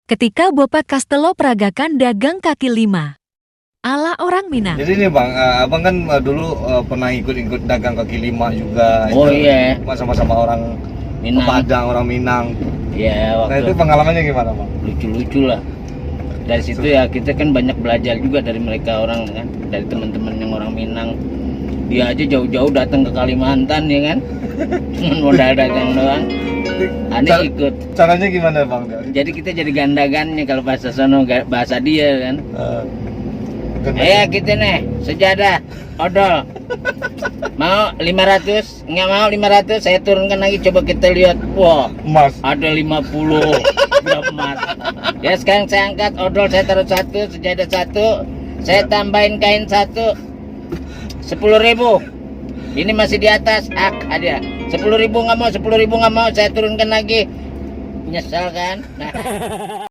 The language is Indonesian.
Ketika Bapak Castelo peragakan dagang kaki lima ala orang Minang. Jadi nih Bang, Abang kan dulu pernah ikut-ikut dagang kaki lima juga. Oh itu iya. sama-sama orang Minang. Padang, orang Minang. Ya, Nah itu waktu pengalamannya gimana Bang? lucu-lucu lah. Dari situ ya kita kan banyak belajar juga dari mereka orang kan, dari teman-teman yang orang Minang. Dia aja jauh-jauh datang ke Kalimantan ya kan, cuma modal dagang doang. Aneh ikut. Caranya gimana Bang? Jadi kita jadi gandagannya kalau bahasa sono, bahasa dia kan. Kita nih sejadah odol. Mau 500? Nggak mau 500, saya turunkan lagi, coba kita lihat. Wah, Emas. ada 50 gram emas. Ya sekarang saya angkat odol, saya taruh satu, sejadah satu, saya tambahin kain satu, 10.000. Ini masih di atas, ada 10.000 nggak mau, 10.000 nggak mau, saya turunkan lagi. Nyesel kan? Nah.